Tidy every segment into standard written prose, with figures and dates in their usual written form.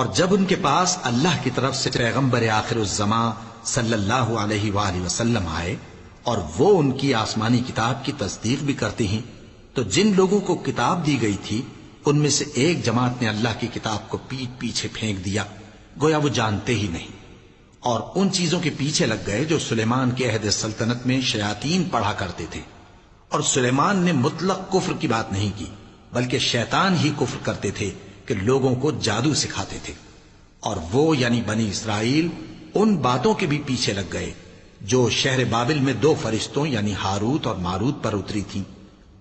اور جب ان کے پاس اللہ کی طرف سے پیغمبر آخر الزماں صلی اللہ علیہ وآلہ وسلم آئے اور وہ ان کی آسمانی کتاب کی تصدیق بھی کرتے ہیں، تو جن لوگوں کو کتاب دی گئی تھی ان میں سے ایک جماعت نے اللہ کی کتاب کو پیٹ پیچھے پھینک دیا، گویا وہ جانتے ہی نہیں، اور ان چیزوں کے پیچھے لگ گئے جو سلیمان کے عہد سلطنت میں شیاطین پڑھا کرتے تھے۔ اور سلیمان نے مطلق کفر کی بات نہیں کی، بلکہ شیطان ہی کفر کرتے تھے کہ لوگوں کو جادو سکھاتے تھے، اور وہ یعنی بنی اسرائیل ان باتوں کے بھی پیچھے لگ گئے جو شہر بابل میں دو فرشتوں یعنی ہاروت اور ماروت پر اتری تھیں،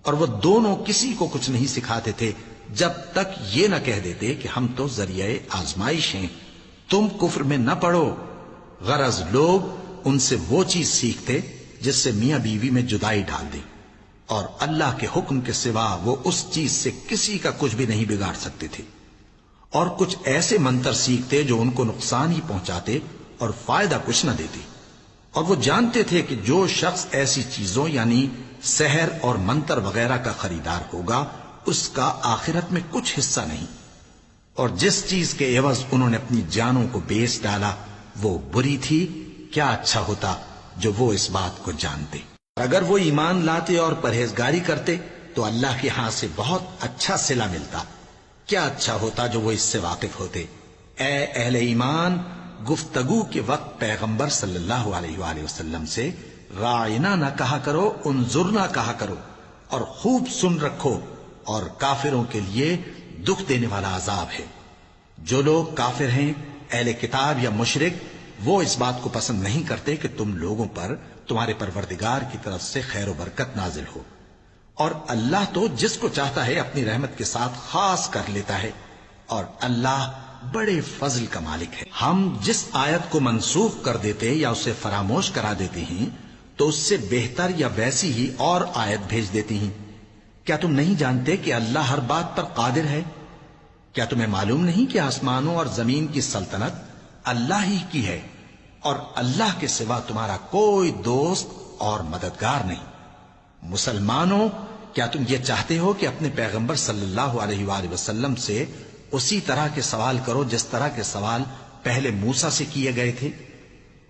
اور وہ دونوں کسی کو کچھ نہیں سکھاتے تھے جب تک یہ نہ کہہ دیتے کہ ہم تو ذریعہ آزمائش ہیں، تم کفر میں نہ پڑو۔ غرض لوگ ان سے وہ چیز سیکھتے جس سے میاں بیوی میں جدائی ڈال دیں، اور اللہ کے حکم کے سوا وہ اس چیز سے کسی کا کچھ بھی نہیں بگاڑ سکتے تھے، اور کچھ ایسے منتر سیکھتے جو ان کو نقصان ہی پہنچاتے اور فائدہ کچھ نہ دیتے، اور وہ جانتے تھے کہ جو شخص ایسی چیزوں یعنی سحر اور منتر وغیرہ کا خریدار ہوگا اس کا آخرت میں کچھ حصہ نہیں، اور جس چیز کے عوض انہوں نے اپنی جانوں کو بیچ ڈالا وہ بری تھی، کیا اچھا ہوتا جو وہ اس بات کو جانتے۔ اگر وہ ایمان لاتے اور پرہیزگاری کرتے تو اللہ کے ہاں سے بہت اچھا صلہ ملتا، کیا اچھا ہوتا جو وہ اس سے واقف ہوتے۔ اے اہل ایمان، گفتگو کے وقت پیغمبر صلی اللہ علیہ وآلہ وسلم سے رائنا نہ کہا کرو، انظرنا کہا کرو، اور خوب سن رکھو، اور کافروں کے لیے دکھ دینے والا عذاب ہے۔ جو لوگ کافر ہیں، اہل کتاب یا مشرک، وہ اس بات کو پسند نہیں کرتے کہ تم لوگوں پر تمہارے پروردگار کی طرف سے خیر و برکت نازل ہو، اور اللہ تو جس کو چاہتا ہے اپنی رحمت کے ساتھ خاص کر لیتا ہے، اور اللہ بڑے فضل کا مالک ہے۔ ہم جس آیت کو منسوخ کر دیتے یا اسے فراموش کرا دیتے ہیں تو اس سے بہتر یا ویسی ہی اور آیت بھیج دیتی ہیں۔ کیا تم نہیں جانتے کہ اللہ ہر بات پر قادر ہے؟ کیا تمہیں معلوم نہیں کہ آسمانوں اور زمین کی سلطنت اللہ ہی کی ہے، اور اللہ کے سوا تمہارا کوئی دوست اور مددگار نہیں؟ مسلمانوں، کیا تم یہ چاہتے ہو کہ اپنے پیغمبر صلی اللہ علیہ وآلہ وسلم سے اسی طرح کے سوال کرو جس طرح کے سوال پہلے موسیٰ سے کیے گئے تھے؟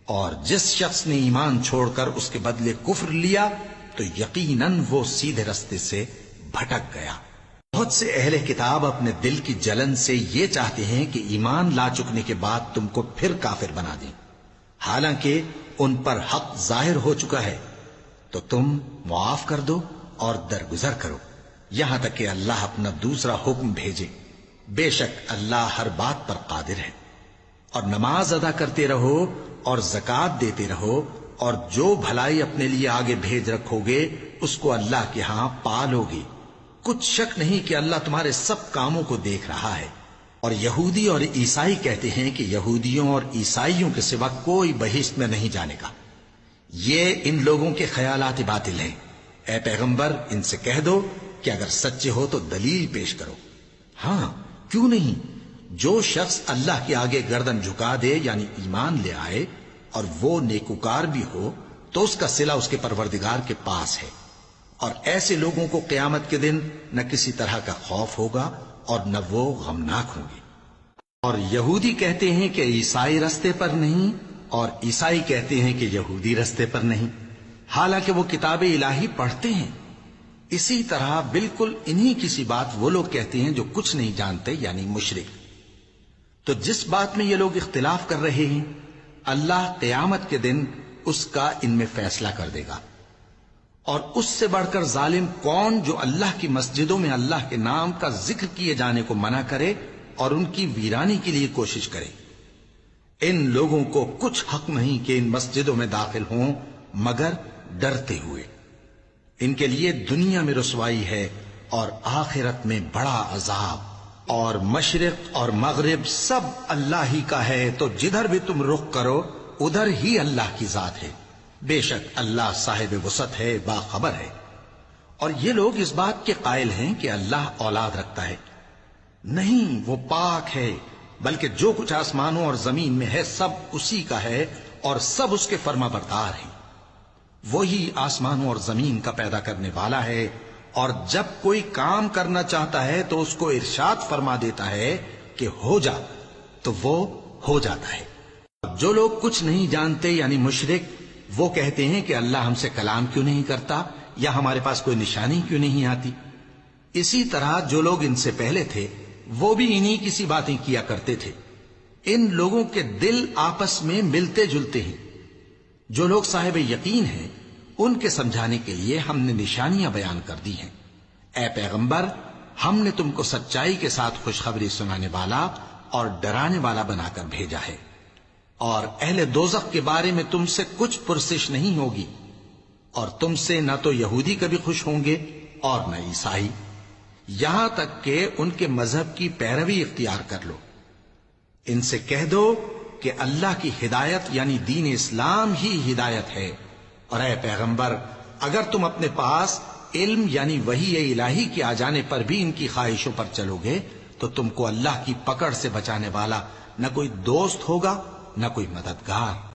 اور جس شخص نے ایمان چھوڑ کر اس کے بدلے کفر لیا تو یقیناً وہ سیدھے رستے سے بھٹک گیا۔ بہت سے اہل کتاب اپنے دل کی جلن سے یہ چاہتے ہیں کہ ایمان لا چکنے کے بعد تم کو پھر کافر بنا دیں، حالانکہ ان پر حق ظاہر ہو چکا ہے، تو تم معاف کر دو اور درگزر کرو یہاں تک کہ اللہ اپنا دوسرا حکم بھیجے۔ بے شک اللہ ہر بات پر قادر ہے۔ اور نماز ادا کرتے رہو اور زکوٰۃ دیتے رہو، اور جو بھلائی اپنے لیے آگے بھیج رکھو گے اس کو اللہ کے ہاں پالو گے۔ کچھ شک نہیں کہ اللہ تمہارے سب کاموں کو دیکھ رہا ہے۔ اور یہودی اور عیسائی کہتے ہیں کہ یہودیوں اور عیسائیوں کے سوا کوئی بہشت میں نہیں جانے گا۔ یہ ان لوگوں کے خیالات باطل ہیں۔ اے پیغمبر، ان سے کہہ دو کہ اگر سچے ہو تو دلیل پیش کرو۔ ہاں، کیوں نہیں؟ جو شخص اللہ کے آگے گردن جھکا دے یعنی ایمان لے آئے اور وہ نیکوکار بھی ہو تو اس کا صلہ اس کے پروردگار کے پاس ہے، اور ایسے لوگوں کو قیامت کے دن نہ کسی طرح کا خوف ہوگا اور نہ وہ غمناک ہوں گے۔ اور یہودی کہتے ہیں کہ عیسائی رستے پر نہیں، اور عیسائی کہتے ہیں کہ یہودی رستے پر نہیں، حالانکہ وہ کتاب الہی پڑھتے ہیں۔ اسی طرح بالکل انہی کسی بات وہ لوگ کہتے ہیں جو کچھ نہیں جانتے یعنی مشرک۔ تو جس بات میں یہ لوگ اختلاف کر رہے ہیں اللہ قیامت کے دن اس کا ان میں فیصلہ کر دے گا۔ اور اس سے بڑھ کر ظالم کون جو اللہ کی مسجدوں میں اللہ کے نام کا ذکر کیے جانے کو منع کرے اور ان کی ویرانی کے لیے کوشش کرے۔ ان لوگوں کو کچھ حق نہیں کہ ان مسجدوں میں داخل ہوں مگر ڈرتے ہوئے۔ ان کے لیے دنیا میں رسوائی ہے اور آخرت میں بڑا عذاب۔ اور مشرق اور مغرب سب اللہ ہی کا ہے، تو جدھر بھی تم رخ کرو ادھر ہی اللہ کی ذات ہے۔ بے شک اللہ صاحب وسعت ہے، باخبر ہے۔ اور یہ لوگ اس بات کے قائل ہیں کہ اللہ اولاد رکھتا ہے۔ نہیں، وہ پاک ہے، بلکہ جو کچھ آسمانوں اور زمین میں ہے سب اسی کا ہے اور سب اس کے فرما بردار ہیں۔ وہی آسمانوں اور زمین کا پیدا کرنے والا ہے، اور جب کوئی کام کرنا چاہتا ہے تو اس کو ارشاد فرما دیتا ہے کہ ہو جا، تو وہ ہو جاتا ہے۔ جو لوگ کچھ نہیں جانتے یعنی مشرک، وہ کہتے ہیں کہ اللہ ہم سے کلام کیوں نہیں کرتا یا ہمارے پاس کوئی نشانی کیوں نہیں آتی۔ اسی طرح جو لوگ ان سے پہلے تھے وہ بھی انہی کسی باتیں کیا کرتے تھے۔ ان لوگوں کے دل آپس میں ملتے جلتے ہیں۔ جو لوگ صاحب یقین ہیں ان کے سمجھانے کے لیے ہم نے نشانیاں بیان کر دی ہیں۔ اے پیغمبر، ہم نے تم کو سچائی کے ساتھ خوشخبری سنانے والا اور ڈرانے والا بنا کر بھیجا ہے، اور اہل دوزخ کے بارے میں تم سے کچھ پرسش نہیں ہوگی، اور تم سے نہ تو یہودی کبھی خوش ہوں گے اور نہ عیسائی، یہاں تک کہ ان کے مذہب کی پیروی اختیار کر لو۔ ان سے کہہ دو کہ اللہ کی ہدایت یعنی دین اسلام ہی ہدایت ہے، اور اے پیغمبر اگر تم اپنے پاس علم یعنی وحی الہی کے آ جانے پر بھی ان کی خواہشوں پر چلو گے تو تم کو اللہ کی پکڑ سے بچانے والا نہ کوئی دوست ہوگا نہ کوئی مددگار۔